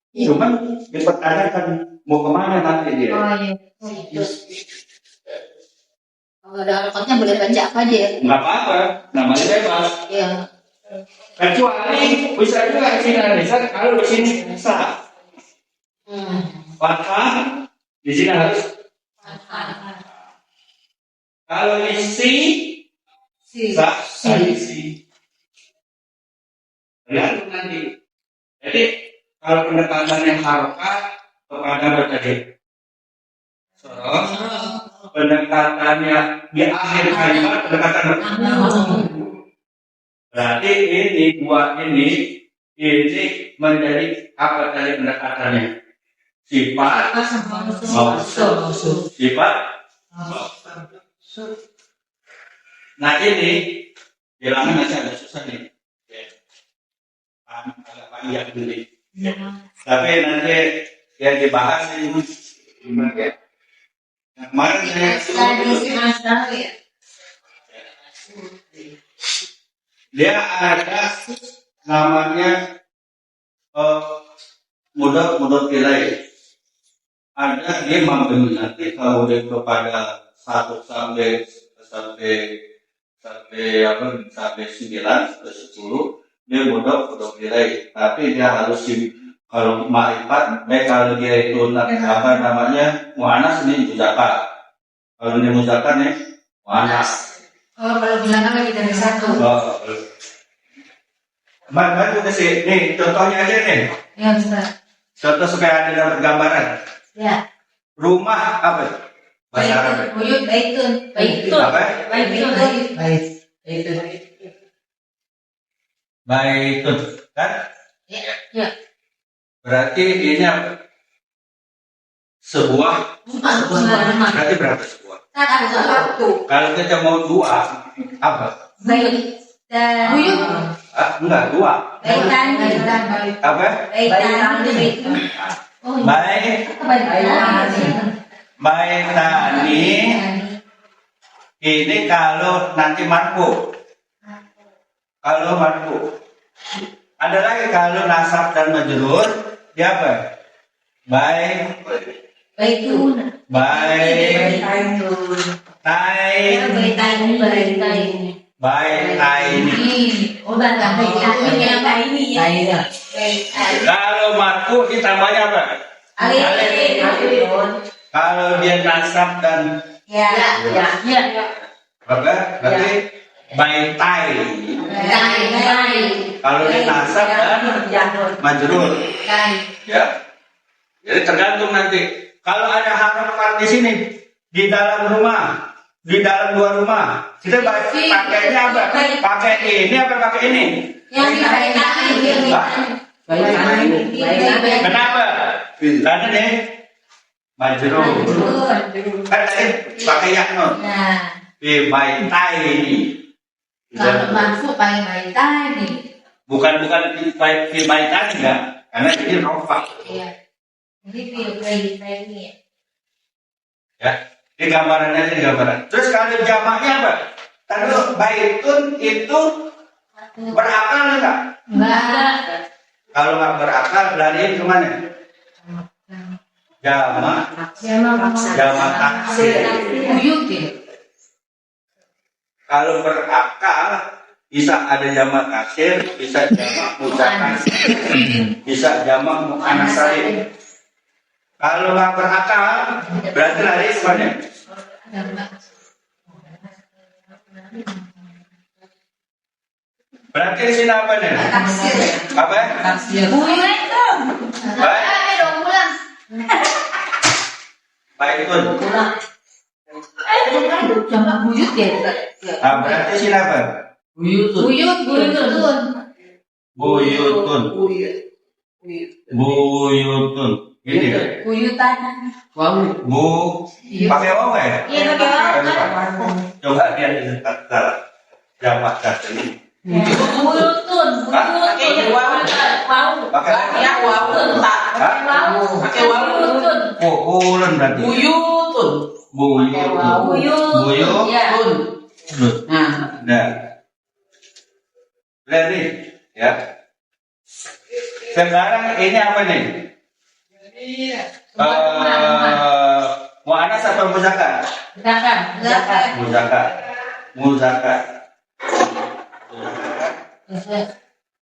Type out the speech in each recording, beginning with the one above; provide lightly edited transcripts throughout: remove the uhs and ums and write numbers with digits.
Cuman dipertanyakan mau kemana nanti dia. Oh iya. Oh, gitu. Kalau ada rapotnya boleh baca apa aja ya? Nggak apa-apa, namanya bebas. Iya. Kecuali bisa juga di sini analisa kalau di sini sah. Fathah di sini harus. Kalau di sah di si. Lihat nanti. Jadi kalau pendekatannya harokat kepada bertadi sorof, pendekatannya di akhir kalimat pendekatan berarti ini dua ini menjadi apa tadi pendekatannya? Sifat mausuf. Sifat mausuf. Nah ini bilangan masih agak susah nih. Agak panjang dulu. Tapi nanti yang dibahas ini gimana ya? Kemarin saya dia ada namanya mudah nilai. Ada dia memberi nanti kalau dia kepada 1 sampai 9 sampai 10 dia mudah nilai. Tapi dia harus kalau ma'rifat, kalau dia itu apa namanya mu'anas ini muzakar. Kalau ini muzakar nih mu'anas. Oh, kalau bilangan lebih dari 1. Bantu kasih nih contohnya aja nih. Ya, Ustaz. Contoh supaya ada dapat gambaran. Ya. Rumah apa? Bahasa Arab. Buyut baitun. Apa? Baitun. Kan? Ya. Berarti ini apa? Sebuah. Berarti berapa sebuah? Satu. Kalau kita mau 2 apa? Bait dan buyut. Enggak, 2. Baitan. Apa? Baitan. Baitani ini kalau nanti marfu. Kalau marfu. Ada lagi kalau nasab dan majrur dia apa? Baitun. Baitaini. Oh, baitaini ya. Kalau marfu ditambahnya apa? Alif. Kalau dia nasab dan Ya. berarti baitai. Kalau dia nasab dan majrur. Ya. Jadi tergantung nanti. Kalau ada harapan di sini di dalam rumah, di dalam 2 rumah, kita pakainya apa? Pakai ini apa pakai ini? Yang Kenapa? Karena nih majrur. Kan tadi pakai yakno. Nah, Di baitai ini. kalau masuk pakai baitani. Bukan di baitai enggak, karena ini rofa. Iya. Jadi baitani. Ya, ini gambarannya ini gambaran. Terus kalau jamaknya apa? Tadi baitun itu berakal enggak? Enggak. Kalau nggak berakal lariin kemana? Jamak taksir. Buyut ya. Kalau berakal bisa ada jamak taksir, bisa jamak muzakkar, bisa jamak muannas salim. Kalau nggak berakal berarti lari kemana? Berarti di sini apa nih? Apa? Buyut itu. Dong pulang. Baitun. Jamak buyut ya. Nah, berarti sini apa? Buyutun. Buyutun. Ini kan? Buyutan. Pakai waw ya? Iya, pakai waw. Coba lihat di kata jamak taksir ini. Buyutun. Pakai waw. Oh, ulen berarti. Buyut. Nah, berarti ya. Sekarang ini apa nih? Mu'anas atau muzakkar? Muzakkar.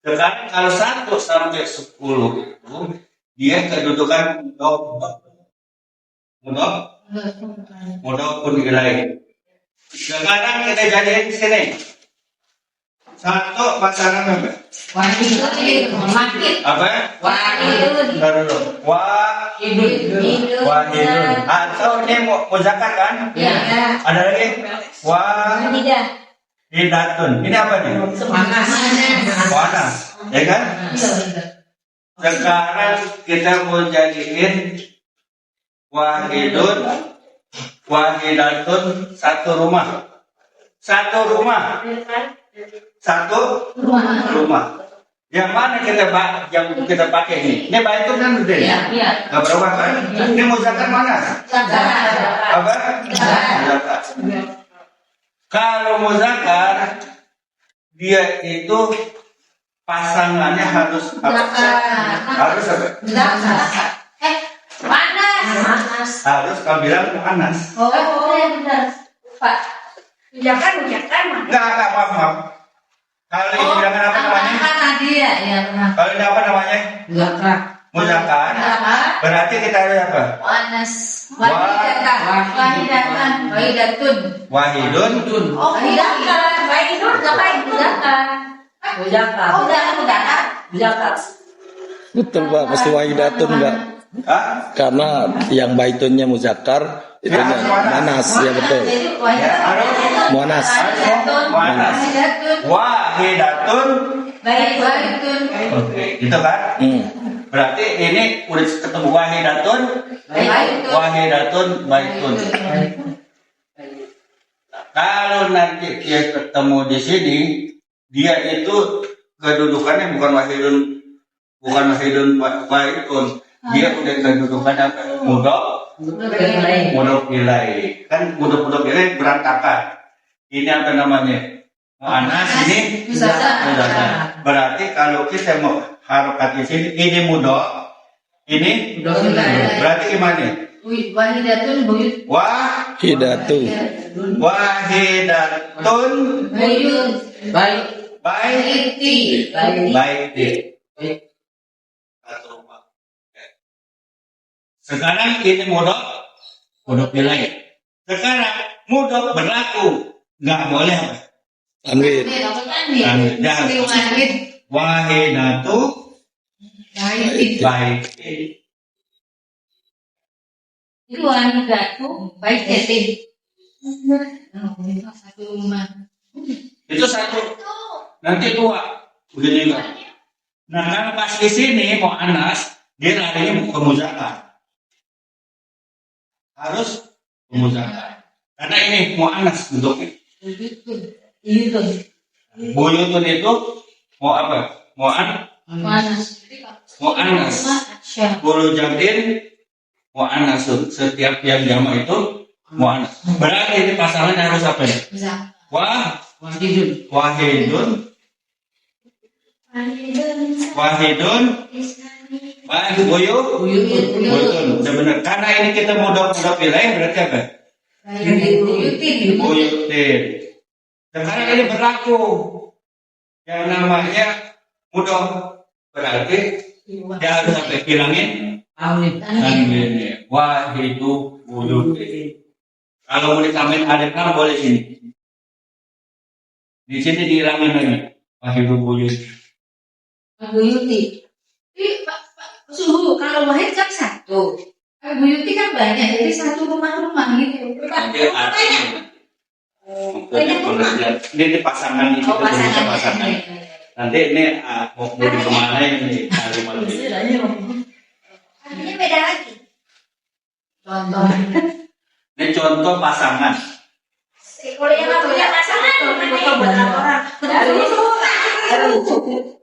Sekarang kalau 1 sampai 10 itu dia kedudukan mudhaf pun ilaih. Sekarang kita jadiin di sini. 1 pasangan apa? Apa? Wahidun. Atau ini muzakkar kan? Ada lagi? Wahidatun. Ini apa nih? Mu'anas. Ya kan? Sekarang kita mau jadiin wahidatun satu rumah. Yang mana kita pakai ini? Ini baitun kan betul ya? Gak berubah kan? Ini muzakkar mana? Apa? Muzakkar. Kalau muzakkar dia itu pasangannya harus apa? Harus apa? Harus kau bilang mu'anas. Enggak, maaf. Kalau dibilangkan apa namanya? Kalau ini apa namanya? Muzakkar. Berarti kita harus apa? Wahidun. Betul Pak, pasti wahidatun enggak? Hah? Karena yang baitunnya muzakkar itu mu'anas, ya betul. Mu'anas. Wahidatun. Oke, gitu kan? Berarti ini udah ketemu wahidatun baitun. Kalau nanti dia ketemu di sini, dia itu kedudukannya bukan wahidun baitun. Dia udah kedudukan apa? Mudhaf ilaih. Kan mudhaf ilaih berantakan. Ini apa namanya? Mu'anas, ini muzakkar. Berarti kalau kita mau harokat di sini, ini mudhaf, ini berarti gimana? Wahidatun baiti. Sekarang ini mudhaf ilaih. Sekarang mudhaf berlaku, nggak boleh apa? Tanwin. Wahidatu baiti. Itu Itu satu. Nanti 2. Begini kan? Nah, kalau pas di sini mu'anas, dia larinya ke muzakkar. Harus muzakkar. Karena ini mu'anas bentuknya. Buyutun itu mau apa? Mu'anas. Kullu jam'in mu'anasun. Setiap yang jamak itu mu'anas. Berarti ini pasangan harus apa ya? Wahidun. Buyutun. Udah benar. Karena ini kita mudhaf ilaih berarti apa? Buyutin. Sekarang ini berlaku yang namanya mudhaf, berarti dia harus sampai hilangin tanwin. Wahidu buyutin. Kalau mau ditambahin alif lam boleh sini. Di sini dihilangin lagi. Wahidu buyutin. Suhu kalau wahid kan 1. Buyuti kan banyak, jadi 1 rumah gitu. Ini pasangan ini pasangan. Nanti ini mau di kemana ini? Artinya beda lagi. Contoh. Ini contoh pasangan. Kalau yang nggak punya pasangan, buat orang.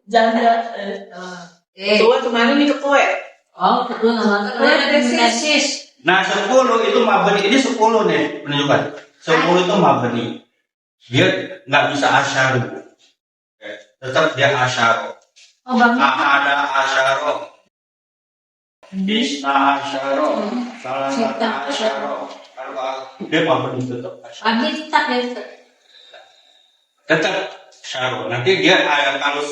Janda. Tua kemarin ini ketua. Oh, ketua nama sis. Nah 10 itu mabni. Ini 10 nih menunjukkan. 10 itu mabni. Dia nggak bisa asyaru. Tetap dia asyaru. Oh, bang. Ada asyaru. Isna asyara, salasata asyara, dia apa bentuk? Abis tak ya. Tetap syaro. Nanti dia kalau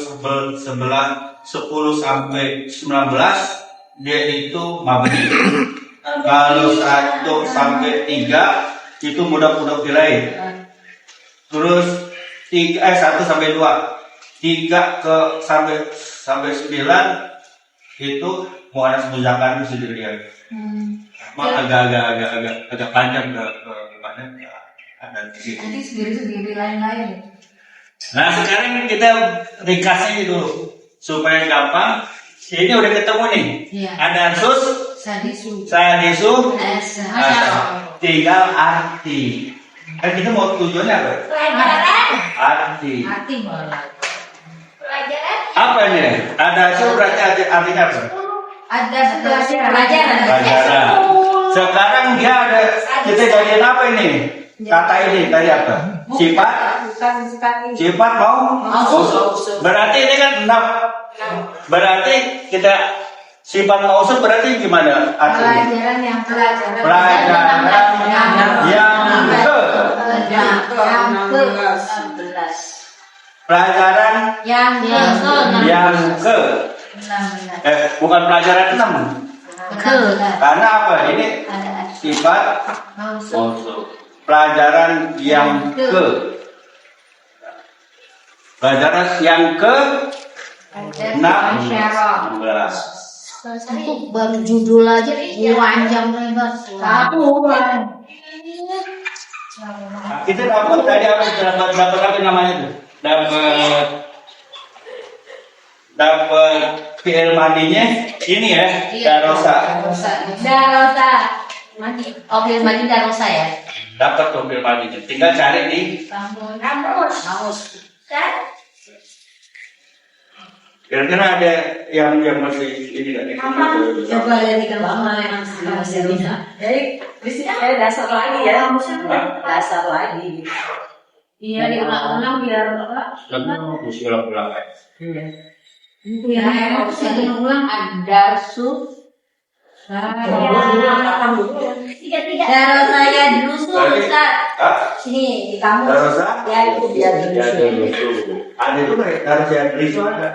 sebelah 10 sampai 19 dia itu mabni. Kalau 1 sampai 3 itu mudah-mudah lain. Terus 1 sampai 2, 3 ke sampai 9 itu muannas muzakkar itu sendirian. Agak panjang ke mana ada di sini. Nanti sendiri-sendiri lain-lain. Nah sekarang kita ringkasnya dulu supaya gampang. Ini udah ketemu nih. Iya. Ada sus, sadisu, tinggal arti. Kan kita mau tujuannya apa? Arti. Apa ini? Ada sus berarti artinya apa? Ada pelajaran. Pelajaran. Sekarang dia ada kita jadiin apa ini? Kata ini tadi apa? Sifat mau? Berarti ini kan 6. Berarti kita sifat mausuf berarti gimana artinya? Pelajaran yang ke bukan pelajaran 6. Karena apa? Ini sifat mausuf. Pelajaran yang ke. Pelajaran yang ke 16. Untuk baru judul aja panjang lebar. Kita dapat tadi dapat apa namanya itu? Dapat fi'il madinya ini ya, darosa. Oh, fi'il madi darosa ya. Dapat tuh fi'il madinya. Tinggal cari di Kamus. kira-kira ada yang masih ini nggak nih? Coba lihat di gambar yang masih bisa. Jadi di sini ada dasar lagi ya, dasar lagi. Iya, diulang-ulang biar Mesti ulang-ulang. Ya, ulang ada su. Darosa ya dulu Ustaz. Sini di kamu. Darosa? Ya itu biar dulu. Ada itu kayak darosa yang itu ada.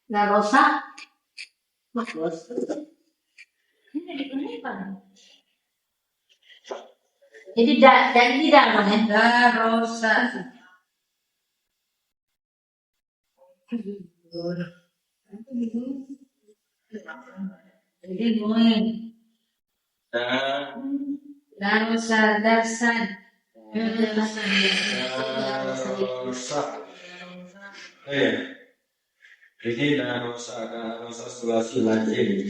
Darosa. Ini kenapa? Jadi dan ini namanya darosa. Jadi moin. Darosa darsan. Ini darosa sulasi lazim.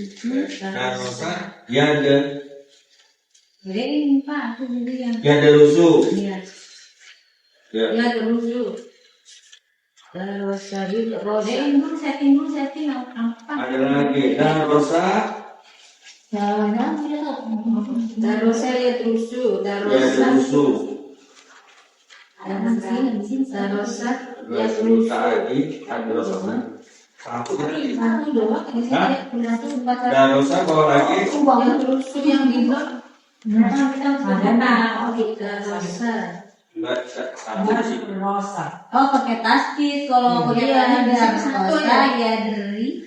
Darosa ya ada. Ini Pak, aku yang. Ya ada rusuh. Iya. Ya dulu. Darosa dulu. Setting apa? Ada lagi darosa. Darosa ya rusuh. Ya ada rusuh. Darosa Ya rusuh lagi. Ada rusuh. Satu lagi. Darosa bawa lagi. Rusuh yang di blok. Ada darosa. Oh pakai tasbih kalau kuliah ada darosa ya dari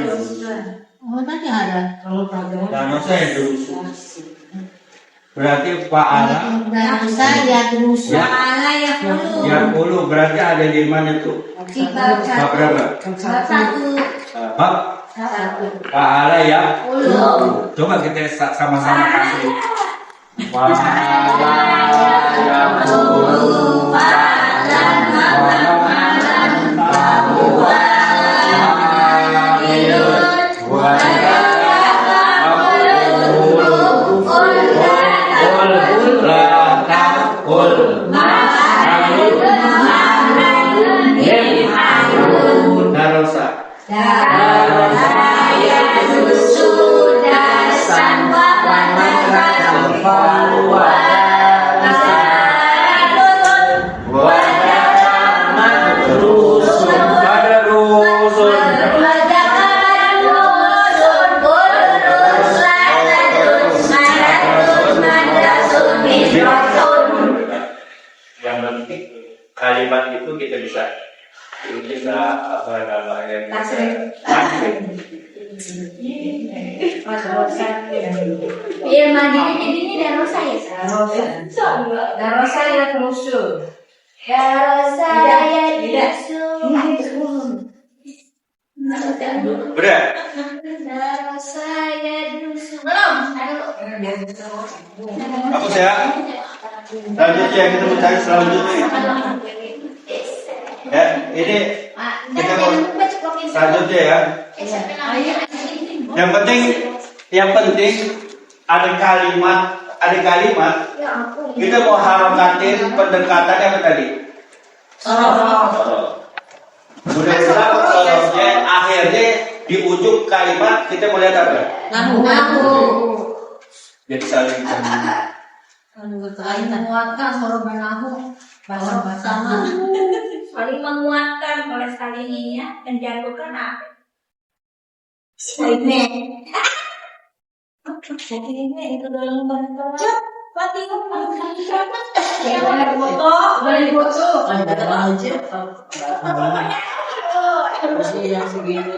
rusuh. Oh tadi ada. Darosa ya rusuh. Berarti fa'ala. Darosa ya rusuh. Fa'ala ya puluh. Ya 10 berarti ada di mana tuh? Bab berapa? Bab fa'ala ya 10. Coba kita sama-sama kasih. Fa'ala ya 10. kalimat itu kita bisa apa namanya? Iya, mandiri jadinya darosa ya. Darosa ya terusul. Darosa ya disu. Berat. Darosa ya disu. Belum. Aku sehat. Selanjutnya kita mencari selanjutnya. Ya, ini kita mau selanjutnya ya. Yang penting ada kalimat kita mau harakatin pendekatannya apa tadi? Sudah sorotnya akhirnya di ujung kalimat kita mau lihat apa? Nahu. Jadi saling Menguatkan suruh menahu bersama. Saling menguatkan oleh saling ingat dan jatuhkan apa? Ini itu dalam bahasa. Boleh foto. Ada aja. Yang segini.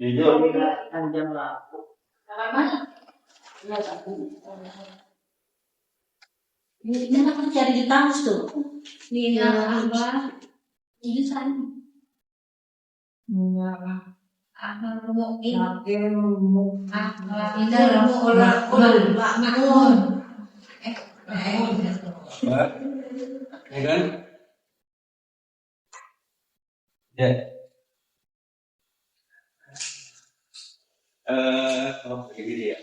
jujur. Panjang lah. Ini kan cari di kamus tuh. Ini apa? Ini sana. Akhlak mungkin. Akhlak makmun. Ya kan? Ya. Begini ya.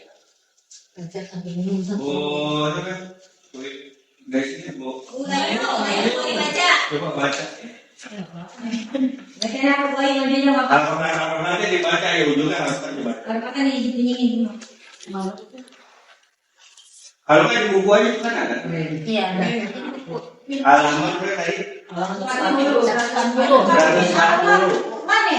Oh, itu kan. Guys ini Bu. Coba baca. Kalau nanti dibaca ya ujungnya harus dibaca. Kalau kan di buku aja kan ada. Iya. Halaman berapa tadi? 140. Mana?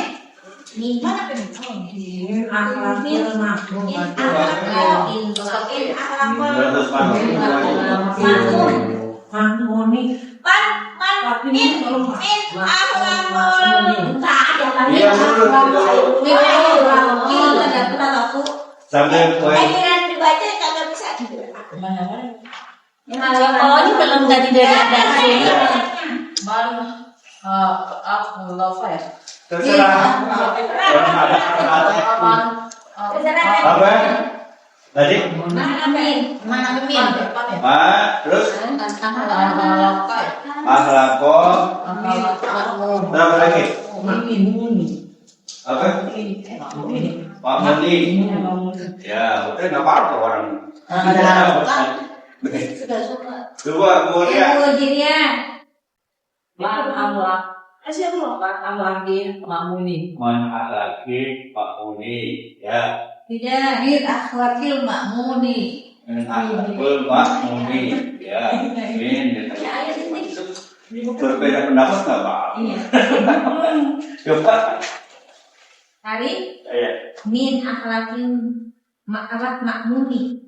Sampai poin. Dibaca kagak bisa. Oh, ini belum dari sini. Terserah. Apa? Tadi? Mana kemin? Terus? Akhlako. Berapa lagi? Apa? Pak Muni. Ya, udah nggak apa-apa orang. Sudah suka. Dua, kemudian. Man akhlaki Pak Muni. Ya. Tidak, bir akhlakil makmuni. Akhlakul Pak Muni. Ya. Berbeda pendapat nggak Pak? Coba. Hari Ya. min akhlakil makmuni.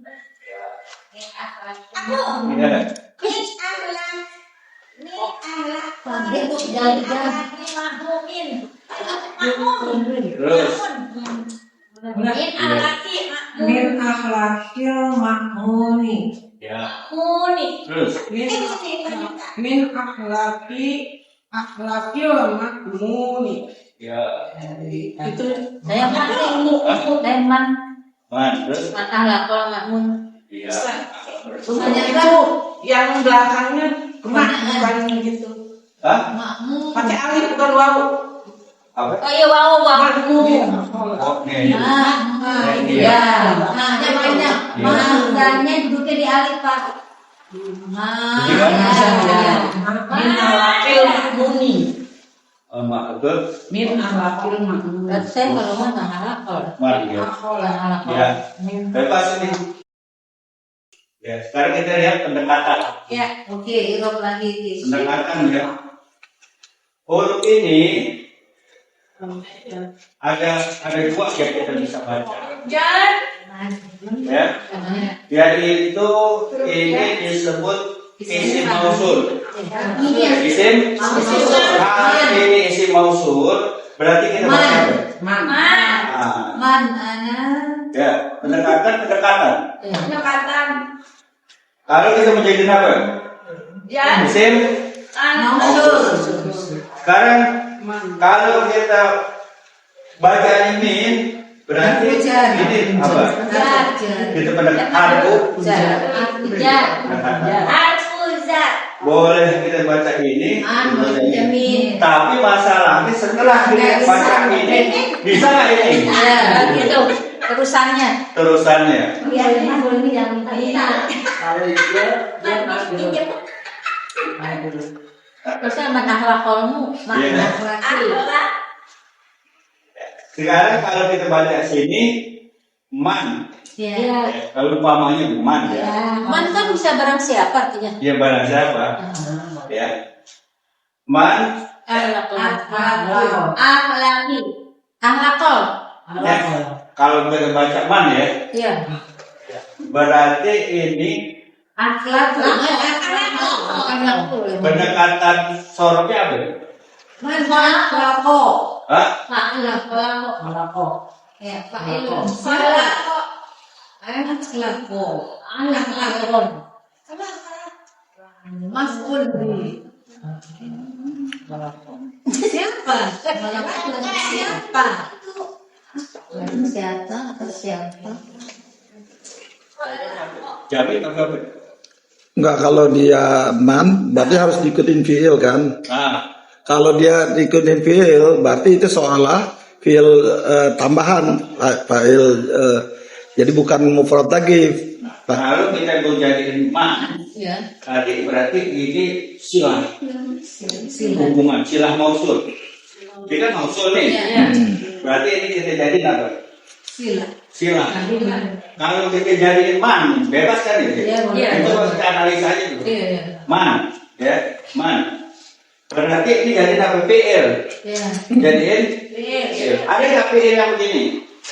Min akhlakil makmuni. Ya. Terus. Min akhlakil makmuni. Ya. Muni. Terus. Min akhlakil makmuni. Ya. Itu Saya man Man. Terus. akhlakul makmun. Ya. itu yang belakangnya bukan gitu. Hah? Makmun. Pakai alif bukan waw. Apa? Oh iya, wow. Oh, nih. Iya. Maknya banyak. Maknanya duduknya di alif, Pak. Min akhlakil makmuni. Maksud Min akhlakil makmuni. Saya kalau mau nggak halakol. Mari ya. Halakol. Ya. Bebas ini. Ya, sekarang kita lihat pendekatan. Ya, oke, irop lagi. Pendekatan ya. Huruf ini ada dua yang kita bisa baca. Jan. Ya. Yaitu ini disebut isim mausul. Isim ini isim mausul berarti kita baca apa? Man ana. Ya, pendekatan. Pendekatan. Kalau kita menjadi apa? Ya. Isim Mausul. Sekarang kalau kita baca ini berarti ini apa? Kita pendekatan Al-Fuzat. boleh kita baca ini, tapi masalahnya setelah kita baca ini bisa nggak ini? Itu terusannya. Terusannya. Kalau dia harus dulu. Terusnya man akhlaqolmu, man Iya. akhlaqi. Sekarang kalau kita baca sini man, Ya. kalau umpamanya man ya, Man kan bisa barang siapa artinya. ya barang siapa? Ya, man. Akhlaqi. Akhlaqol. Ya, kalau kita baca man ya, Iya. berarti ini pendekatan sorofnya apa? Ya? Akhlaqo. Hah? Akhlaqo. Ya, fa'ilun. Akhlaqo. Akhlaqon. Maf'ul bi. Siapa? Siapa? Siapa atau siapa? Jadi apa? Enggak, kalau dia man berarti harus diikutin fiil kan. Nah, Kalau dia diikutin fiil berarti itu seolah fiil tambahan fa'il, jadi bukan mufrad lagi. kalau kita mau jadiin man, Ya. tadi berarti ini silah, hubungan silah mausul. Ini kan mausul nih, berarti ini kita jadiin apa? Sila. Silah. Kalau kita jadiin man, bebas kan itu? Iya. Itu harus kita analisa aja dulu. Iya. Man, ya, man. Berarti ini jadiin apa? PL. Iya. Jadiin PL. Ada nggak PL yang begini?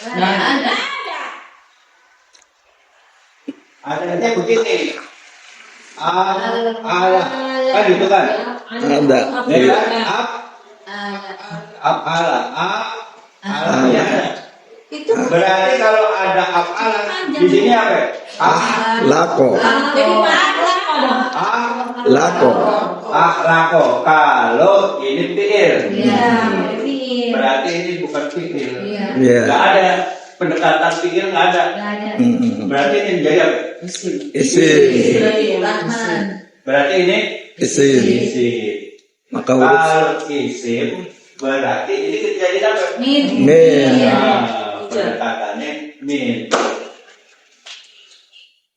Ada. Adanya begini. Ala, kan gitu kan? Ada. Ya, ala, ya. Itu Berarti kalau ada ala di sini apa? Lako. jadi Lako. Lako. Kalau ini PL. Iya. Berarti ini bukan PL. Iya. Ya. Nggak ada pendekatan PL, nggak ada. Berarti ini menjadi apa? Isim. Rahman. Berarti ini Isim. isim. Maka huruf Kalau isim berarti ini kejadian apa? Min. min. Nah, pendekatannya min.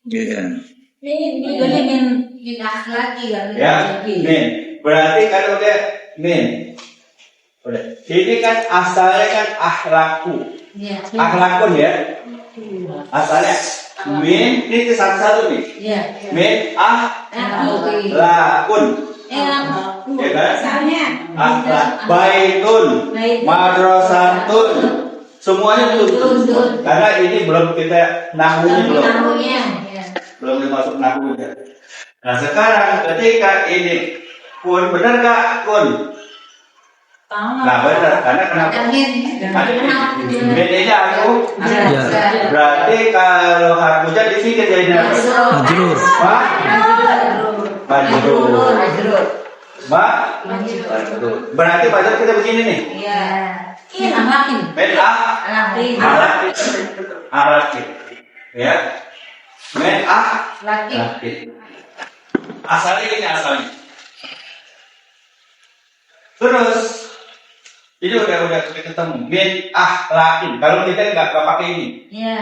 Iya. Ini min akhlaki kan. Ya, min. Berarti kalau dia min. Udah. Ini kan asalnya kan akhlaku. Iya. Akhlakun ya. Asalnya min ini satu-satu nih. Iya. Min Akhlaki. akhlakun. Ya kan? Akhlak baitun, madrasatun. Semuanya betul. Karena ini belum kita nahunya belum. Nahunya. Belum dimasuk nahunya. Nah sekarang ketika ini kun benar gak kun? Nah benar, karena kenapa? Bedanya aku. Berarti kalau hakunya di sini jadi apa? Majrur. Majrur. Berarti majrur kita begini nih. Iya. Alakin. Men alakin. Ya. Men Laki. lakin. Asalnya ini asalnya. Terus ini udah ketemu min lakin. Kalau kita nggak pakai ini, Iya.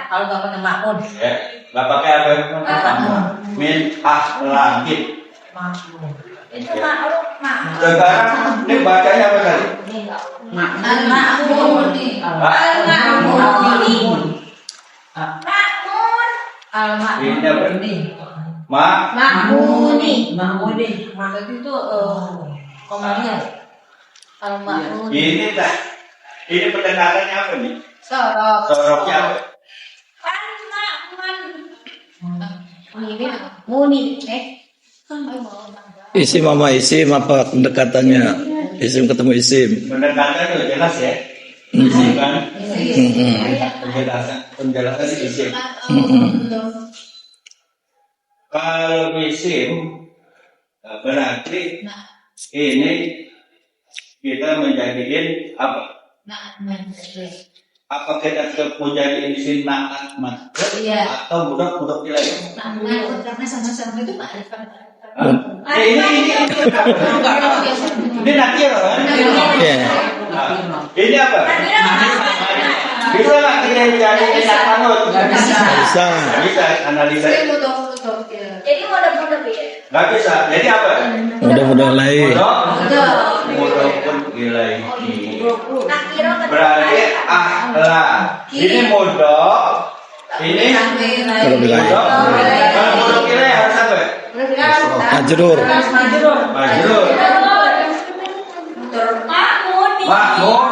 Kalau nggak pakai makun. ya nggak pakai apa? Min lakin. Itu maklum. Sekarang ini bacanya apa tadi? Al-ma'muni. Makmun. Ini apa? Ma'muni. Berarti itu komanya. Al-ma'muni. Ini tak. Ini pendekatannya apa nih? Sorok. Soroknya apa? Muni. Isim sama isim apa pendekatannya? Isim ketemu isim. Pendekatan itu jelas ya. Isim kan? Penjelasan isim. Kalau isim berarti ini kita menjadikan apa? Apa kita mau jadiin isim naat Iya. atau budak-budak nilai? Karena sama-sama itu Ini nakir kan? Iya. Nah, ini apa? Bisa nggak kita jadi enak banget? Bisa. Bisa analisa. Jadi model-model ya. Nggak bisa. Jadi apa? Mudah-mudahan lain. Mudah pun nilai. Nah, kira Berarti ahla. Ini modal. Ini Kalau bilang modal. Kalau modal nilai harus apa? ajrur. Majrur. Makmur.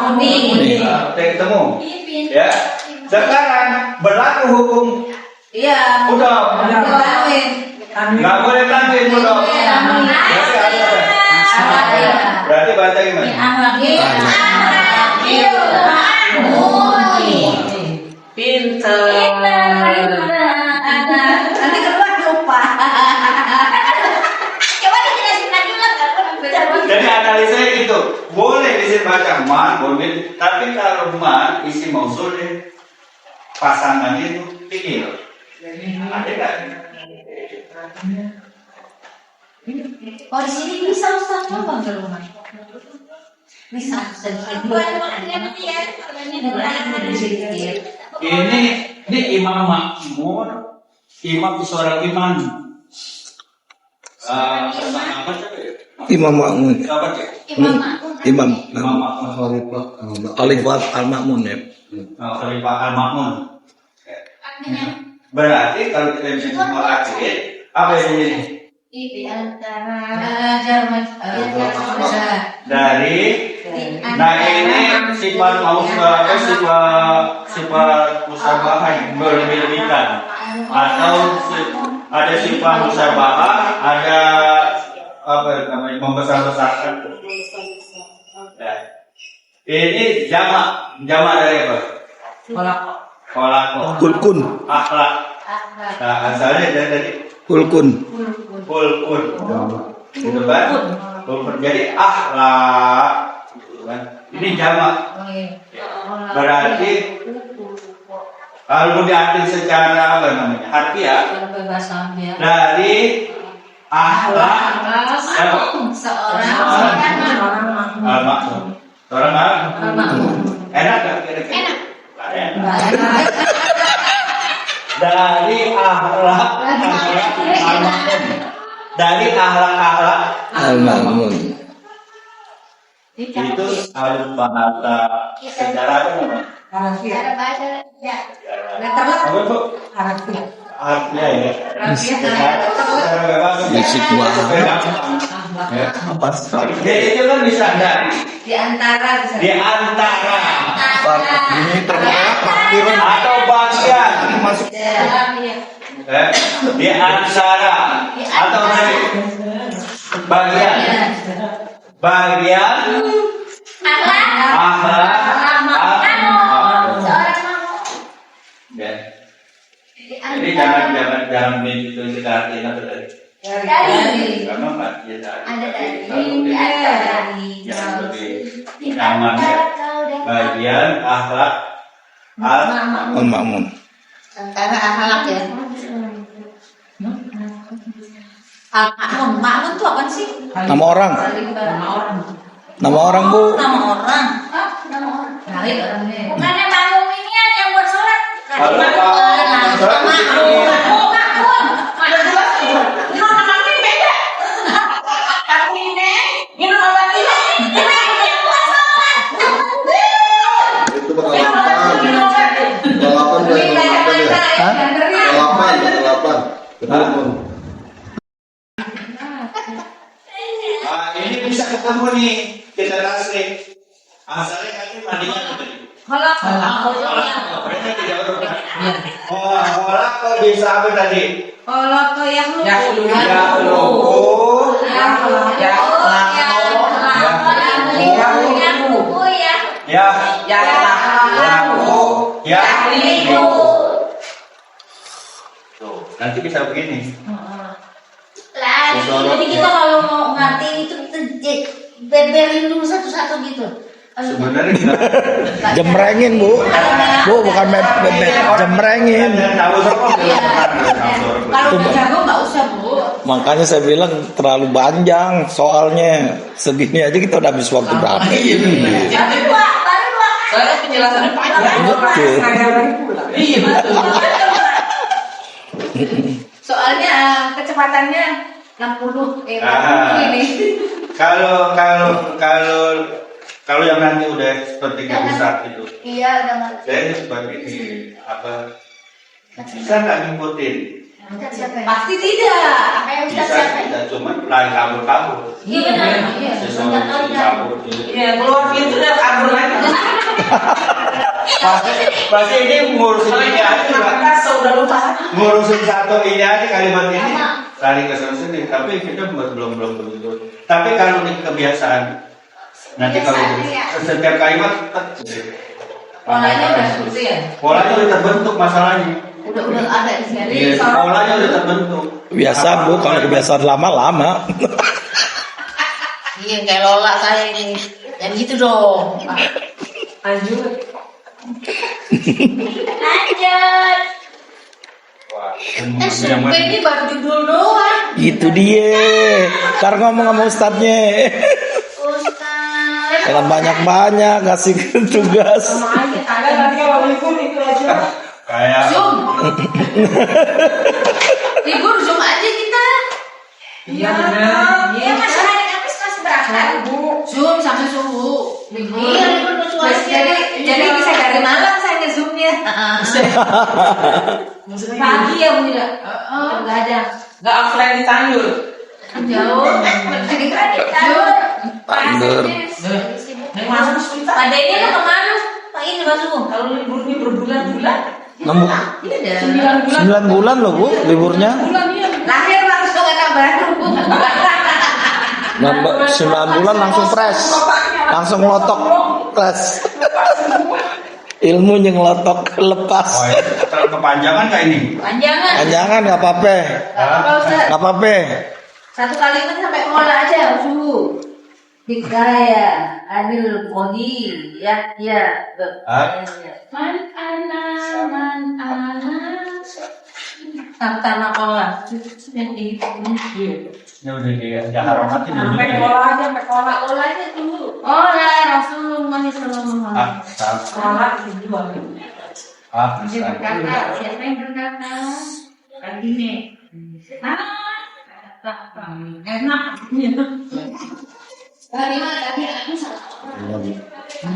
Ketemu. Ya. Sekarang berlaku hukum Iya. modal. Kawin. Nggak boleh tanwin modal. Berarti ada apa? Berarti baca gimana? Pinter. Nanti keluar lupa. Coba dijelasin lagi lah kalau baca. Jadi analisanya gitu. Boleh isi baca man, boleh. Tapi kalau man isi mausul deh, pasangannya itu pikir. Ada nggak? Oh, di sini bisa Ustaz coba ke rumah. Bisa. Bukan maksudnya nanti ya. Ini imam makmur, imam seorang imam. Apa sih? Imam Makmun. Apa sih? Imam Imam makmur. Khalifah Al-Makmun ya. Khalifah al-Makmun. Berarti kalau kita bisa mengaktifkan apa ini? Di antara jamak Dari nah ini sifat mau apa sifat musyabahat berlebih-lebihan atau ada sifat musyabahat ada apa namanya membesar-besarkan. Ya. Ini jamak dari apa? Kolak. Kulkun. Akhlak. Nah asalnya dari Kulkun. kulkun. Gitu kan? Kulkun. Jadi akhlak. Gitu kan? Ini jamak. Berarti kalau diartikan secara apa namanya? Harfiah dari akhlak seorang al-makmum. Seorang al-makmum. Enak gak kira-kira? Enak. Dari akhlak al-makmum. Dari akhlak Al-Makmun. itu harus bahasa sejarah apa namanya? Cara baca ya. Apa tuh? Harfiah ya. Secara bebas. Musik wah. Ya. Apa? Jadi itu kan bisa dari di antara bisa. di antara Ini terkenal praktiran. atau bagian Masuk. di antara atau dari bagian akhlak ya. Jadi jangan begitu kita artinya apa tadi? Dari. Karena Pak ya tadi. Ada dari. Yang lebih nyaman ya. Bagian akhlak Al-Makmun. Antara akhlak ya. Makmun tuh apa sih? Nama orang. Nama orang, Bu. Nama orang. Kali orangnya. Bukannya makmum ini yang buat sholat. Kalau Pak Itu balapan ini bisa ketemu nih kita tasrik. Asalnya kaki mandinya tadi. Kolak. Kayaknya tidak huruf kan? Kolak kok bisa apa tadi? Kolak ke yang lugu. Ya lugu. Yang lugu. Yang lugu. Ya laku. Ya liku. Tuh, nanti bisa begini. Jadi kita kalau mau ngertiin itu kita beberin dulu satu-satu gitu. Sebenarnya enggak. Jemrengin bu, bukan bebek, jemrengin. Kalau jago nggak usah bu. Makanya saya bilang terlalu panjang soalnya segini aja kita udah habis waktu berapa ini. Baru dua. Soalnya penjelasannya panjang. Betul. Iya betul. Soalnya kecepatannya 60 ini. Kalau yang nanti udah seperti Ustaz itu, Iya udah ngerti. saya seperti apa? Bisa nggak ngikutin? Pasti tidak. Bisa tidak, cuma lari kabur. Iya benar. Iya. Sesuatu kabur. Iya, keluar pintu dan kabur lagi. Pasti ini ngurusin ini aja juga. Sudah lupa. Ngurusin satu ini aja kalimat ini lari ke sana sini. Tapi kita belum begitu. Tapi kalau ini kebiasaan, nanti kalau setiap kalimat Polanya udah seperti ya. polanya udah terbentuk masalahnya. Udah ada di sini. Iya, polanya udah terbentuk. Biasa bu, kalau kebiasaan lama-lama. Iya kayak Lola saya ini. Yang gitu dong. Lanjut. Lanjut. Wah, SMP ini baru judul doang. Itu dia. Ntar ngomong sama ustadznya. Ustaz. Jangan banyak-banyak kasih tugas. Ada nanti kalau libur itu aja. kayak Zoom. Libur Zoom aja kita. Iya benar. Ya masih hari Kamis masih berangkat. Zoom sampai subuh. Libur. Iya libur jadi bisa dari malam saya nge-zoomnya. Pagi ya bu tidak. Nggak ada. Nggak offline di Tanjur. Jauh. Jauh. Tandur. Yang masuk sebentar. Pada ini lo kemana? Pak ini masuk. Kalau libur ini berbulan-bulan. Ini ada 9 bulan loh bu liburnya. lahir langsung anak baru. 9 bulan langsung fresh, langsung ngelotok fresh. Ilmunya ngelotok lepas. terlalu kepanjangan kayak ini. Panjangan. Jangan nggak apa-apa, Apa Ustaz? nggak apa-apa. Satu kalimat sampai mola aja suhu. Hikaya Anil Kodi ya. Man ana Tantana kola. Yang dihitung. Ini udah dia haromatin dulu. Sampai kola aja, sampai kola. Kola aja dulu. Olah Rasulullah sallallahu alaihi wasallam. Kola dijual. Dia berkata, siapa yang berkata? Kan gini. Enak. Kalimat tadi aku salah.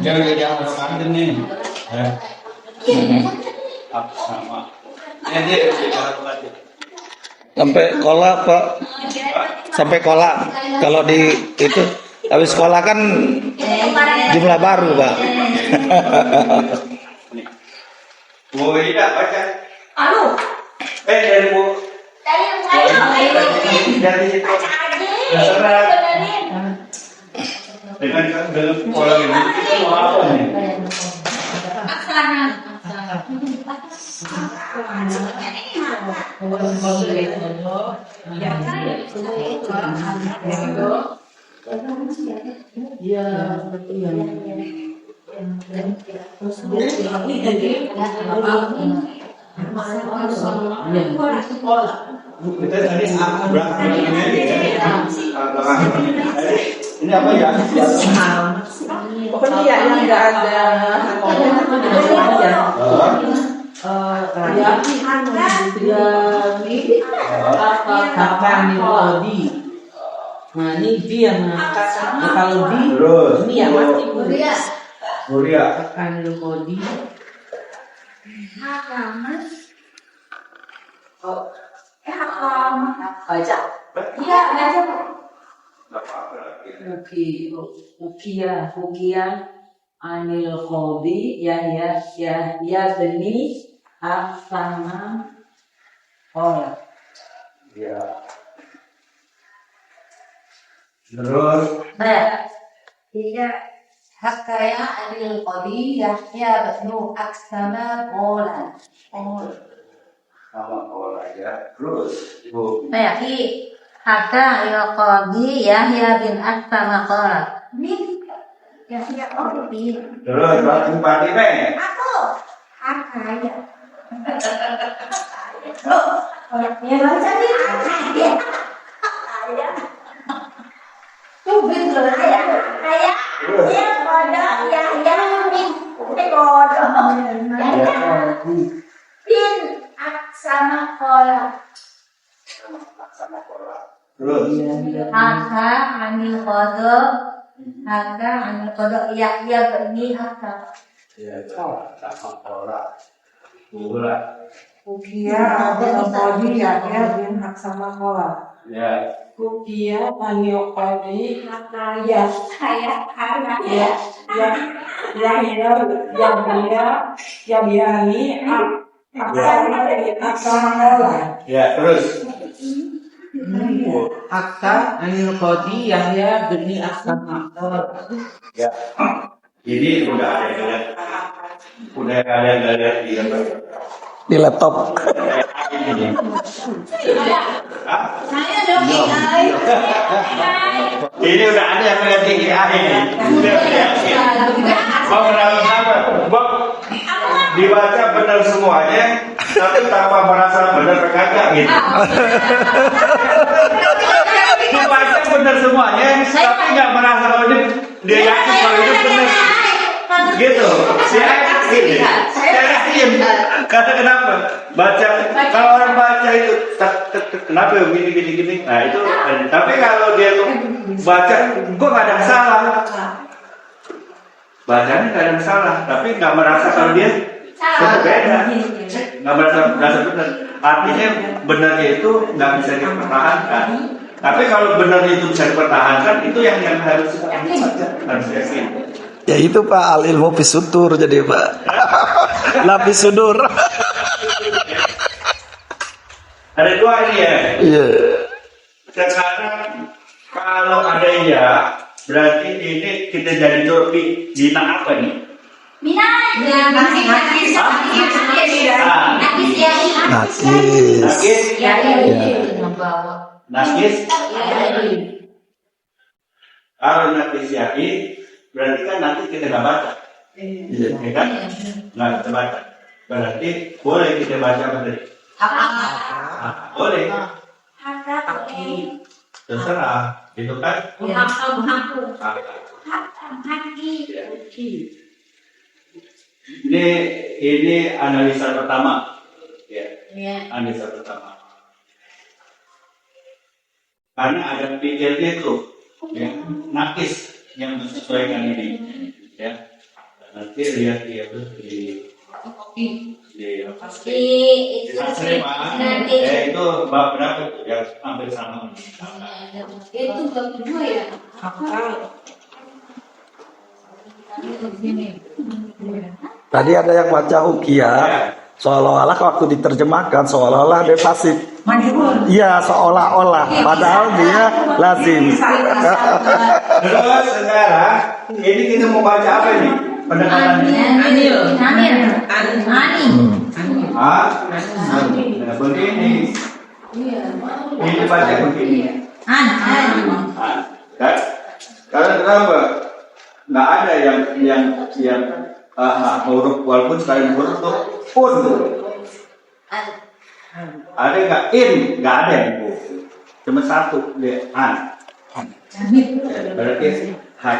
Jangan haromatin nih. Sama. Ini dia haromatin. Sampai kola pak, sampai kola. Kalau di itu habis sekolah kan jumlah baru pak. Bu Ida baca. Anu, Dari Bu. Dari terserah. Dengan pola ini itu mau apa nih? Aksara. Kita tadi berapa ini apa ya? pokoknya ya yang nggak ada aja. Kapan nih Lodi? Nah ini dia mengangkat. Nah, kalau di Terus. ini ya mati bu. Mulia. Kapan nih Lodi? Baca. Iya, baca Bu. Enggak apa-apa. Ukiya. Anil Qadi Yahya beni Aksama Qala. Ya. Terus Iya. Hakaya anil qadi Yahya bin Aksama qala. sama orang ya. Terus Ibu. Bayaki haka anil qadi Yahya bin Aksama qala. Ya siap qadi. Terus Pak Bupati Be. Aku Hakaya. Ya baca nih Hakaya. Hakaya. Tuh betul ya. Hakaya. Ya kodok ya min. Kodok. Bin aksama kola. Terus Haka anil qada Yahya bin Aksama. ya sama orang. Bola. Kukia Anil Qadi Yahya bin Aksama Qala. Ya. Kukia Anil Qadi Hakaya. Hakaya. ya Yahyani Aksama Qala. Ya, terus Hakka Anil Qadi Yahya bin Aksama Qala. ya. Ini udah ada yang lihat. Udah kalian lihat di apa? Di laptop. Ini. Hah? Saya dong AI. Ini udah ada yang lihat di AI ini. Udah yakin. Mau kenal apa? Bang, dibaca benar semuanya, tapi tanpa merasa benar kagak gitu. Dibaca benar semuanya, tapi nggak merasa kalau dia yakin kalau itu benar. Gitu, saya yakin. Saya yakin. Karena kenapa? Baca, kalau orang baca itu kenapa gini. Nah itu. Tapi kalau dia tuh baca, kok nggak ada salah. Bacanya nggak ada salah, tapi nggak merasa kalau dia berbeda. Nggak merasa benar. Artinya benarnya itu nggak bisa dipertahankan. Tapi kalau benar itu bisa dipertahankan, itu yang harus yakin. Ya itu Pak, al ilmu fisudur jadi Pak. Lapis sudur. Ada dua ini ya. Iya. Sekarang kalau ada ya, berarti ini kita jadi turki bina apa nih? Minat. Ya, nakis ya. Nakis, Ya. nakis. Kalau nakis yakin, berarti kan nanti kita nggak baca, Iya. ya kan? Nggak kita baca. Berarti boleh kita baca benar. Boleh. Hakka. Terserah, itu kan? Ini analisa pertama, ya. Analisa pertama. Karena ada pikirnya itu, ya, nakis yang menyesuaikan ini, ya. Nanti lihat dia tuh di itu bab berapa tuh? Yang hampir sama. Itu bab kedua ya. Tadi ada yang baca Ukiah, seolah-olah waktu diterjemahkan seolah-olah dia fasik. Iya, seolah-olah, padahal dia lazim. Terus sekarang ini kita mau baca apa ini? Pendekatannya. Ah, nah, begini. Ini baca begini. Kan? Karena kenapa? Nggak ada yang huruf walaupun sekali huruf tuh pun. Ada nggak in? Nggak ada yang pun. Cuma satu dia an. Berarti han.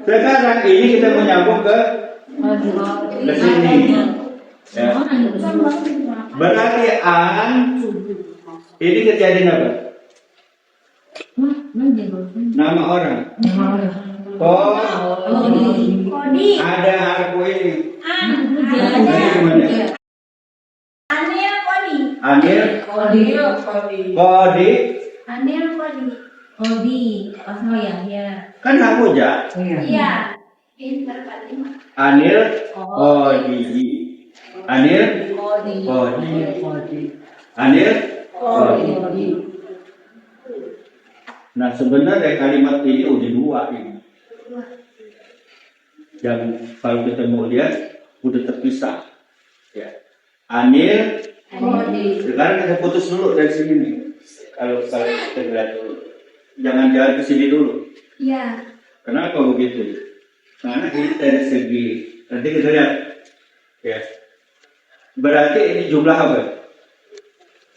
Sekarang ini kita menyambung ke sini. Ya. Berarti an ini kejadian apa? Nama orang. Kodi. Ada harfu ini. Anil kodi. Anil kodi. Anil kodi. Kodi. Oh ya. Kan nakoja. Iya. Pinter kali mah. Anil Kodi. Anil Kodi. Kodi. Anil Kodi. Nah sebenarnya kalimat ini udah dua ini. Yang kalau kita mau lihat udah terpisah. Ya. Anil Kodi. sekarang kita putus dulu dari sini nih. Kalau kita lihat dulu. Jangan jalan ke sini dulu. Iya. Kenapa begitu? Karena ini dari segi nanti kita lihat. Ya. Berarti ini jumlah apa?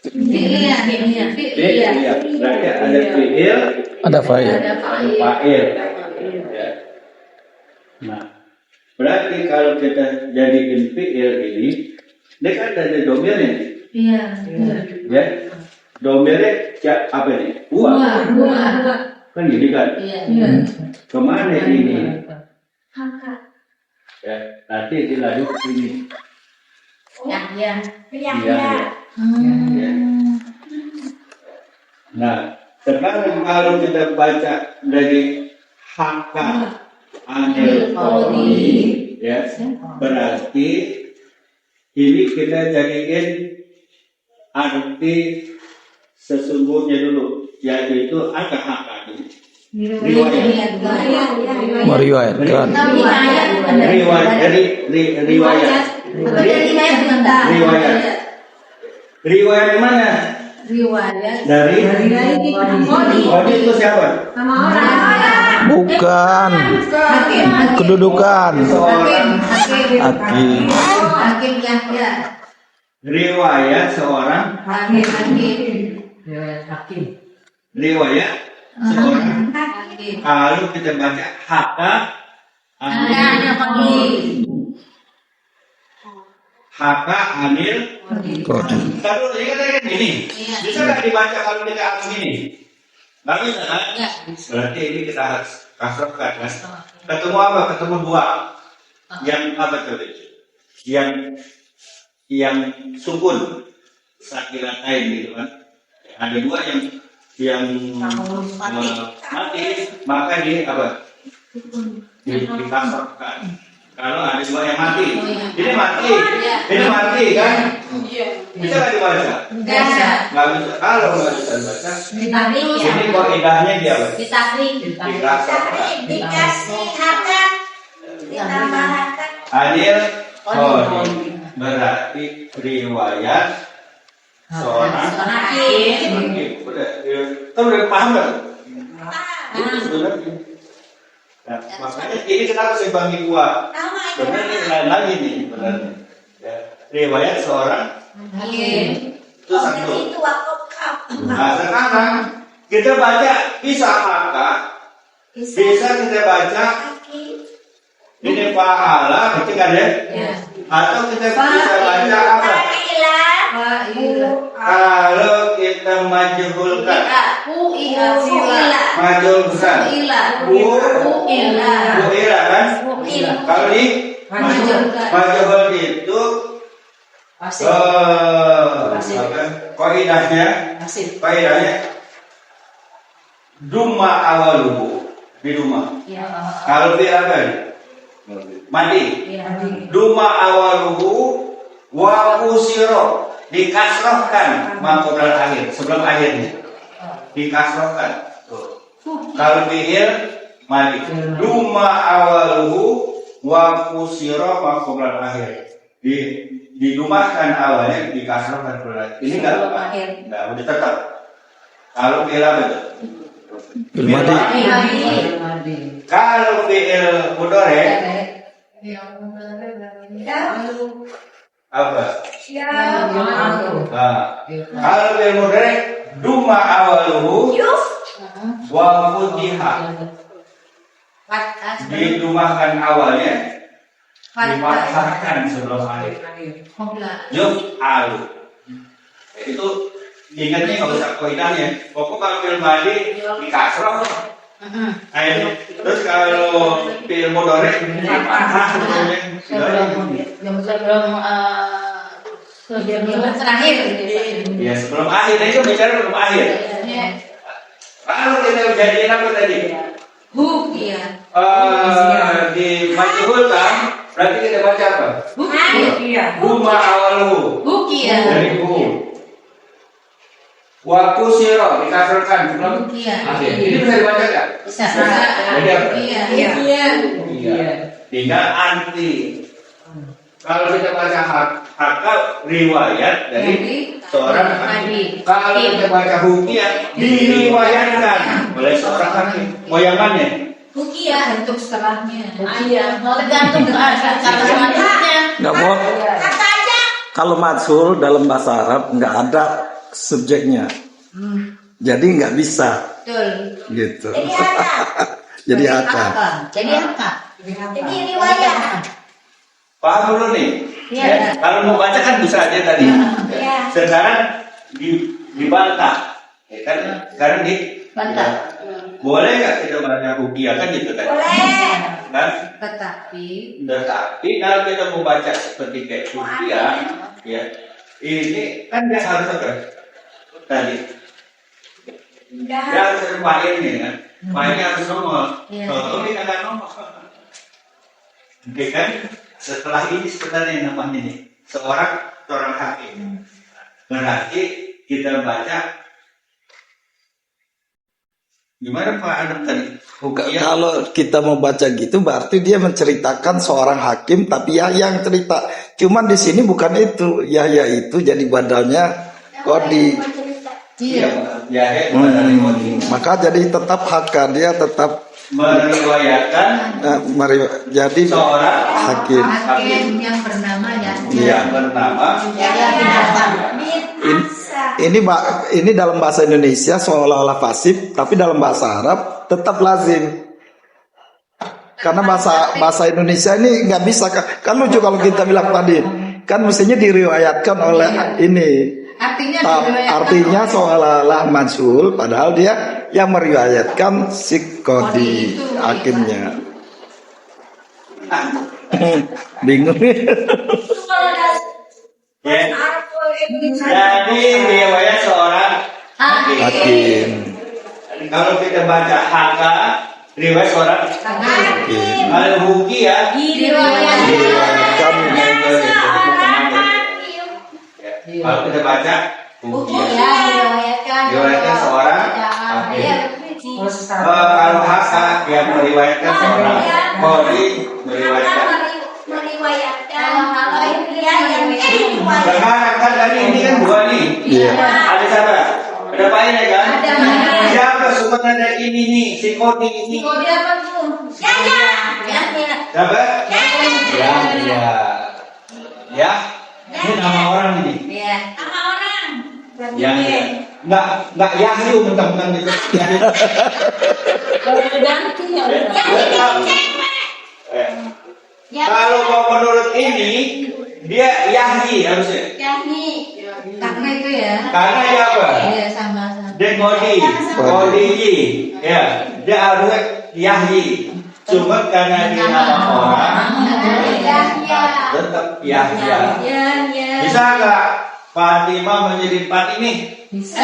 Iya. Iya. Berarti ada fi'il, Ada fa'il. ada fa'il. Ya. Nah, berarti kalau kita jadikan fi'il ini, dia kan ada domirnya. Iya. Ya. Domirnya apa nih? Huwa. Kan gini kan? Iya. Kemana ini? Haka. Ya, nanti dilanjut ini. Ya. Iya. Iya. Ya. Nah, sekarang kalau kita baca dari haka anil kodi, ya, berarti ini kita jadikan arti sesungguhnya dulu, yaitu ada haka ini. Meriwayatkan. Riwayat mana? Riwayat. Dari Kodi itu siapa? Sama orang. Bukan. Hakim. Kedudukan. Seorang Hakim. Hakim Yahya. riwayat seorang Hakim. riwayat seorang. Hakim. Kalau kita baca haka Ada Kodi. haka anil. Kodi. Kalau ini kan gini, Iya. bisa nggak dibaca kalau kita atas ini? Nggak bisa kan? Iya. Berarti ini kita harus kasrahkan kan? Ketemu apa? Ketemu dua. Yang apa tuh? Yang sukun sakiratain gitu kan? Ada dua yang mati, maka di apa? Dikasrahkan. Kalau ada dua yang mati, ini mati kan? Bisa nggak dibaca? Bisa. Nggak bisa. Kalau nggak bisa dibaca, Ditarik ya. ini kok indahnya dia apa? Ditarik. Dikasrahkan. Dikasih haka. Ditambah haka. Adil Kodi berarti riwayat seorang Hakim. Udah, kita udah paham nggak? Itu sebenarnya. Nah, makanya ini kenapa saya bagi dua? Sebenarnya ini lain lagi nih sebenarnya. Ya, riwayat seorang Hakim. itu satu. Itu wakaf kaf. Nah sekarang kita baca bisa maka bisa kita baca ini pahala ketika deh Ya. atau kita bisa baca apa? Kalau kita majhulkan majhulkan buila kan? Kalau di majhul itu kaidahnya duma awaluhu di duma. Kalau di apa? Mandi. Duma awaluhu wa kusiro dikasrohkan mangkubal akhir sebelum akhirnya dikasrohkan. Kalau fi'il mandi duma awaluhu wa kusiro mangkubal akhir didumahkan awalnya dikasrohkan berarti ini nggak udah tetap. Kalau fi'il apa itu? Kalau fi'il mudhari apa? Nah, kalau fi'il mudhari duma awaluhu wa futiha didumahkan awalnya difathahkan sebelum akhir. Alu itu ingatnya nggak usah koidahnya. Pokok kalau fi'il madi dikasroh akhirnya. Terus kalau fi'il mudhari difathah Sebelum terakhir. ya sebelum akhir itu bicara sebelum akhir. Kalau kita jadiin apa tadi? Hukia. Di majhul kan, berarti kita baca apa? Hukia. Huma awaluhu. Hukia. Dari hu. Waktu siro dikasarkan sebelum Hukia. akhir. Ini bisa dibaca nggak? Bisa. Jadi apa? Hukia. Iya. Tinggal anti. Kalau kita baca hakal riwayat dari seorang hakim. Kalau kita baca hukia diriwayatkan oleh seorang hakim. Mau yang mana? Hukia bentuk setelahnya. Iya. Tergantung kata selanjutnya. Nggak mau. Kata aja. Kalau majhul dalam bahasa Arab nggak ada subjeknya, jadi nggak bisa Betul. gitu. Jadi ada. Jadi akan. Jadi apa? Jadi riwayat. Paham dulu nih. Iya. Ya, kalau mau baca kan bisa aja tadi. Iya. Sekarang dibantah. Ya kan? Sekarang Bantah. boleh nggak kita baca hukia kan gitu kan? Boleh. Kan? Tetapi Tetapi kalau kita mau baca seperti kayak hukia, ya ini kan dia harus apa? Tadi Udah. dia harus ada mainnya kan? Mainnya harus nomor. Iya. Kalau ini nggak nomor. Oke kan? Setelah ini sebenarnya yang namanya nih seorang hakim. Berarti kita baca gimana Pak Adam tadi? Hukia. Kalau kita mau baca gitu berarti dia menceritakan seorang hakim tapi ya yang cerita. Cuman di sini bukan itu. Ya itu jadi badalnya kodi. iya. Ya, Maka jadi tetap hak dia tetap meriwayatkan jadi seorang hakim. Hakim yang bernama ya. yang bernama Ini dalam bahasa Indonesia seolah-olah pasif, tapi dalam bahasa Arab tetap lazim. Karena bahasa Indonesia ini nggak bisa kan lucu kalau kita bilang tadi kan mestinya diriwayatkan oleh ini. Artinya seolah-olah majhul, padahal dia yang meriwayatkan si kodi hakimnya. Bingung. ya. Jadi riwayat seorang Hakim. kalau kita baca haka riwayat seorang Hakim. kalau hukia Diriwayatkan kalau kita baca hukia diriwayatkan seorang hakim. Kalau haka yang meriwayatkan seorang kodi meriwayatkan. Sekarang kan tadi ini kan dua nih. Iya. Ada siapa? Ada Pak ini kan? Ada Pak ini. Siapa sumber ada ini nih? Si kodi ini. Kode apa tuh? Siapa? Ya. Ini nama orang ini. Iya. Yang nggak Yahyu mentang-mentang gitu. Kalau mau menurut ini dia Yahyi harusnya. Karena itu ya. Karena dia apa? Iya sama. Dia Kodi, ya. Dia harusnya Yahyi. Cuma karena dia nama orang, tetap Yahya. Bisa nggak Fatimah menjadi Fatimi? Bisa.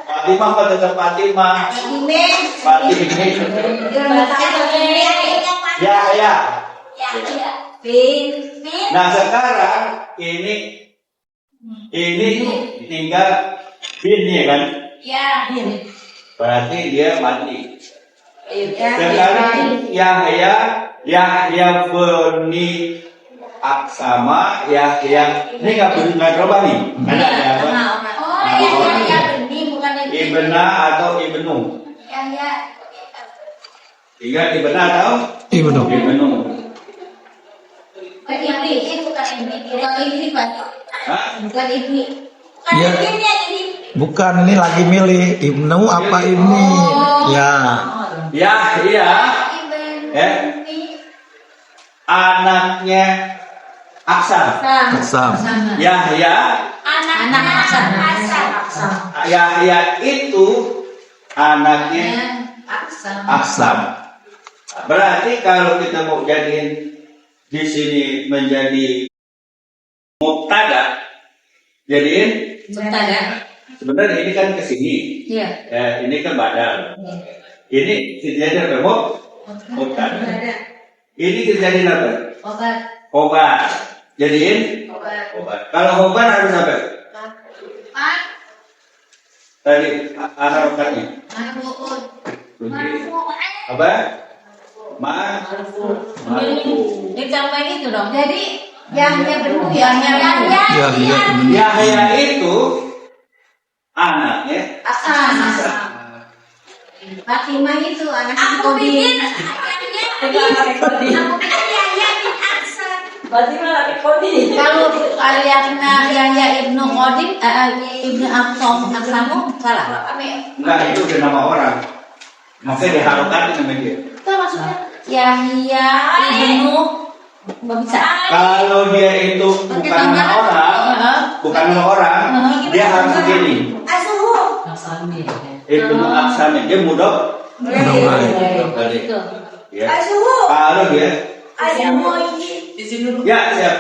Fatimah kok tetap Fatimah? Fatimi. Ya. Nah sekarang ini tinggal bin ya kan? Berarti dia mati. Sekarang Yahya bani Aksama Yahya ini nggak berubah nih? Ada apa? Ibna atau Ibnu? Tiga Ibna atau Ibnu. Ibnu. Bukan ini Pak. Hah? Bukan ini. Ya. Bukan ini lagi milih Ibnu apa ini? Ya. Yahya anaknya Aksam. Aksam. Yahya Anak Aksam. Yahya itu anaknya Aksam. Aksam. Berarti kalau kita mau jadiin di sini menjadi mubtada, Jadiin Bentar ya. sebenarnya ini kan ke sini. Iya. Ini kan badan. Ini kejadian apa? Bukan. Ini kejadian apa? Obat. Obat. Jadiin obat. Kalau obat harus apa? Tadi harokatnya. Apa? Marfu. Ditambah itu dong. Jadi Yahya benar Yahya Yahya itu anaknya Fatimah itu anak Aku pikir Yahya bin Aksan. berarti malah rekodi. Kalau kalian Yahya ibnu Qadim, ibnu Aqsam salah. Enggak, itu udah nama orang. Makanya diharokatin sama dia. Itu maksudnya Yahya ibnu nggak bisa. Kalau dia itu bukan nama orang, dia harus begini. Asuhu. Itu aksannya dia mudah. Itu. Ya. Asuhu. Kalau dia, Asuhu. ya siap.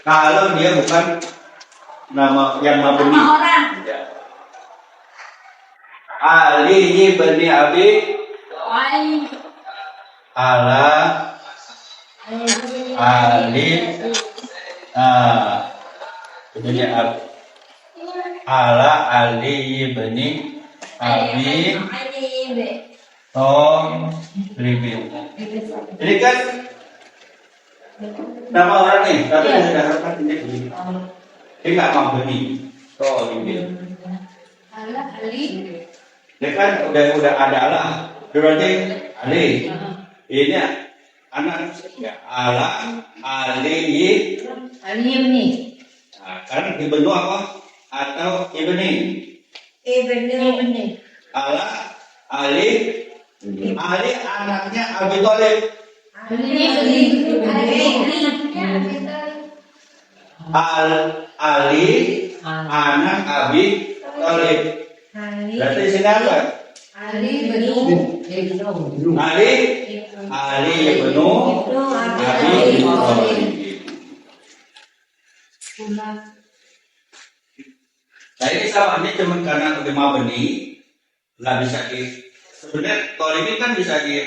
Kalau dia bukan nama yang mabuni. Nama orang. Ya. Ali bin Abi ala Ali ini ala Ali bin Abi Talib. Ini kan nama orang nih, tapi sudah harapkan ini begini. Dia nggak mau beli Talib. Dia kan udah ada Allah, berarti Ali. Ini anak ya ala Ali. ini. Nah, kan ibnu apa? Atau ibni? Ibnu. Ala Ali. Ali anaknya Abi Thalib. Ali anak Abi Thalib. Berarti di sini apa? Ali ibnu Abi Thalib. Nah ini sama, ini cuma karena udah mabni nggak bisa sebenarnya Thalib kan bisa dia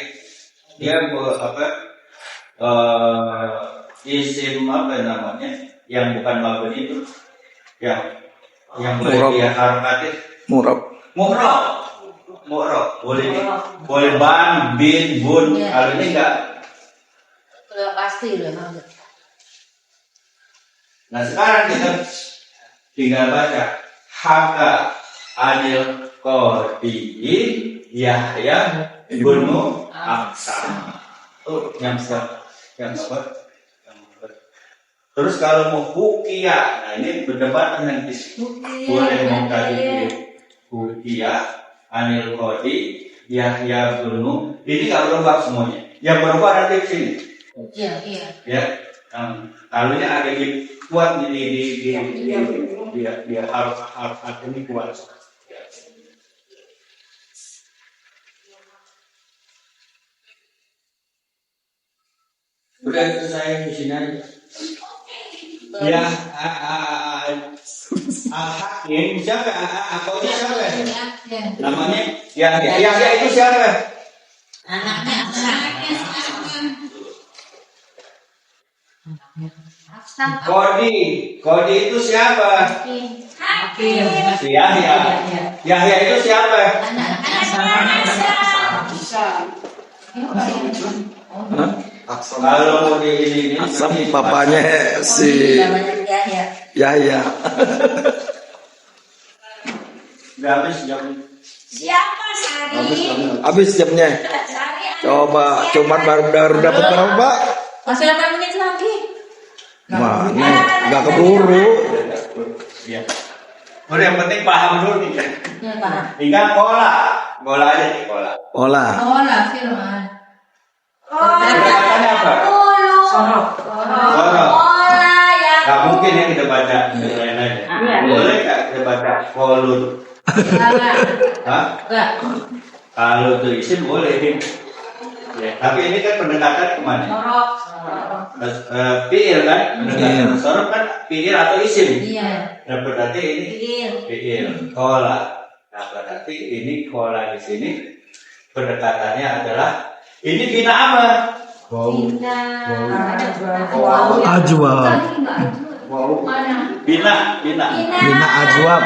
apa isim apa namanya yang bukan mabni itu yang boleh dia harokatin Murab. Mu'rab boleh ban bin bun. Kalau ini enggak. Udah pasti udah. Nah sekarang kita tinggal baca haka anil qadi'i Yahya ibnu Aqsam. Oh, yang apa? Terus kalau mau hukia, nah ini berdebat nanti boleh mengkaji hukia anil qadi Yahya ibnu, ini nggak berubah semuanya. Yang berubah nanti di sini. Iya. Ya, kalunya ada di kuat di dia harus ini kuat. Udah itu saya di sini aja. Ya, Al-Hakim siapa? Akonya siapa? Namanya ya itu siapa? Anaknya Kodi itu siapa? Si Yahya. Yahya itu siapa? Kalau mau di ini Asam papanya si Yahya. udah habis jam. Siapa Sari? Habis jamnya. Coba, cuman baru dapat berapa, Pak? masih 8 menit lagi. Mana? Enggak keburu. Ya. Udah yang penting paham dulu nih. Ya, paham. Tinggal bola aja nih bola. Olah. Olah firman. Katanya apa? Sorok. Olah ya. Gak mungkin ya kita baca lain aja. Boleh gak kita baca kolun? Hah? Enggak. Kalau tuh isim boleh. Ya, tapi ini kan pendekatan kemana? Fiil kan? Sorof kan fiil atau isim. Iya. Nah, berarti ini fiil. Kola. Nah, berarti ini kola di sini pendekatannya adalah ini bina apa? Ajwa. Bina. Bina ajwab.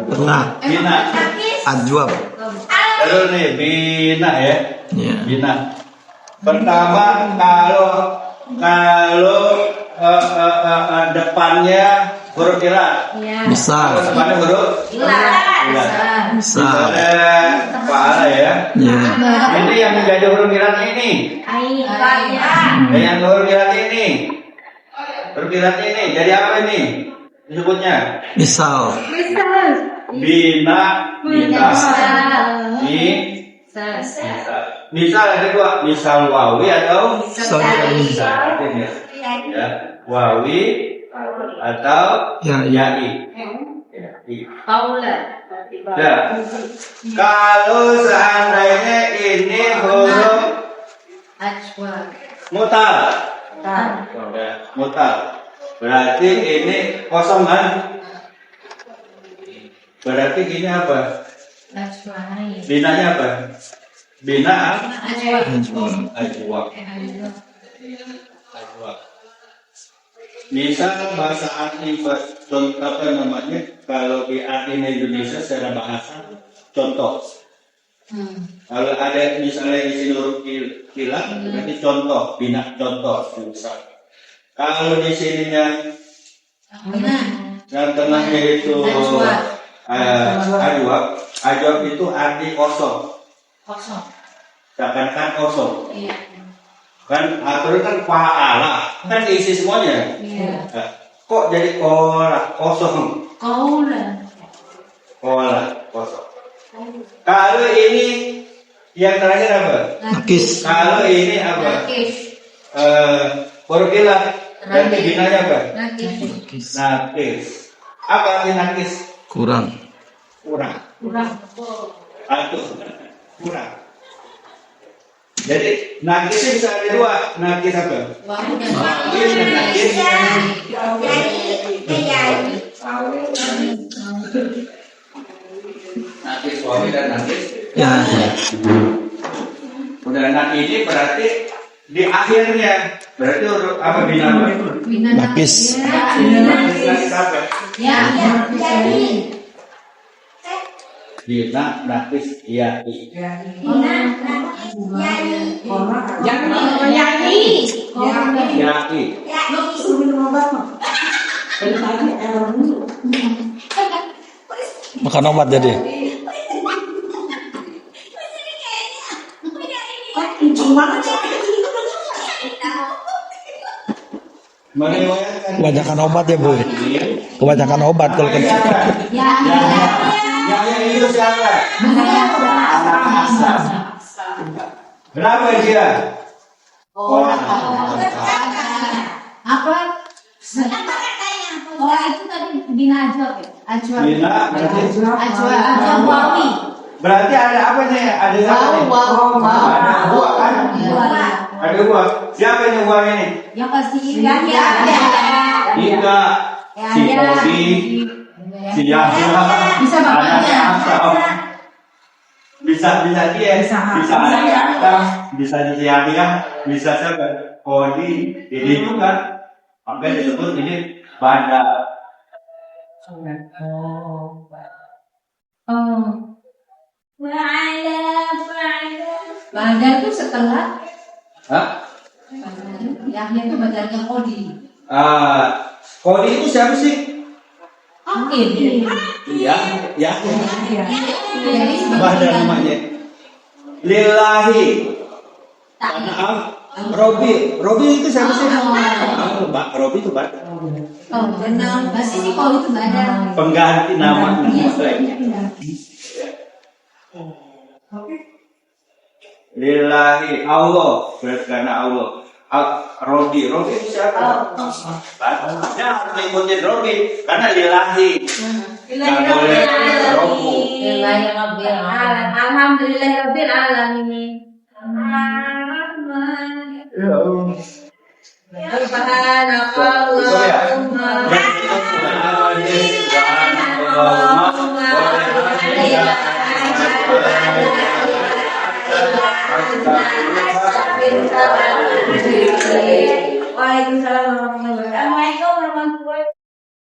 Pernah. Bina. Ajwab. Terus nih bina ya. Iya. Bina. Pertama kalau depannya huruf ilah. Bisa. Kalau depannya huruf ilah. Bisa. Misalnya fa'ala ya. Ya. Ini yang menjadi huruf ilah ini. Dan yang huruf ilah ini. Huruf ilah ini jadi apa ini? Disebutnya Misal. bina. Misal ada dua, misal wawi atau Misal ini. misal artinya ya wawi atau Ya, yai. Ya. Kalau seandainya ini huruf mutal, ya, mutal, berarti ini kosong kan? Berarti ini apa? Binanya apa? Bina ajwa. Misal bahasa asing contoh apa namanya? Kalau di artinya Indonesia secara bahasa contoh. Kalau ada misalnya di sini huruf kilat, berarti contoh, bina contoh. Misal. Kalau di sininya yang tengahnya itu ajwa itu arti kosong. Seakan-akan kosong. Kan atur kan fa'ala, kan diisi semuanya. Nah, kok jadi kola kosong? Kola kosong. Kalau ini yang terakhir apa? Nakis. Kalau ini apa? Huruf ilah. Berarti binanya apa? Nakis. Nakis. Apa arti nakis? Kurang. Atau kurang. Jadi nakisnya bisa ada dua. Nakis apa? Wawi dan nakis. Nakis wawi dan nakis. Ya. Udah anak ini berarti di akhirnya berarti huruf apa bina apa? Nakis. Nakis apa? Bina nakis iya. Yaki. Makan obat jadi. Meriwayatkan. Kebanyakan obat ya, Bu. Kebanyakan obat kalau kencing. Yang itu siapa? Berapa dia? Apa? Oh itu tadi bina ajwa ya? Bina berarti Ajwa wawi. berarti ada apa nih? Ada siapa nih? Ada buah kan? Ada buah. Siapa yang buah ini? Yang pasti Ika, si Kobi, si Yahya, Bisa bapaknya. bisa dia, bisa anak bisa si Yahya, bisa siapa? Kodi, ini juga. Makanya disebut ini bandar. Bandar itu setelah Hah? Yahya itu badannya Kodi. Kodi itu siapa sih? Mungkin. Iya, ya. Jadi Bandar namanya. Lillahi. Robi itu siapa sih? Robi itu bandar. Oh, benar. Pasti sih kalau itu bandar. Pengganti nama. Lillahi Allah, berarti karena Allah. Robi itu siapa? Ya harus ngikutin Robi karena lillahi. Subhanaka Allahumma Waalaikumsalam warahmatullahi wabarakatuh. Assalamualaikum warahmatullahi wabarakatuh.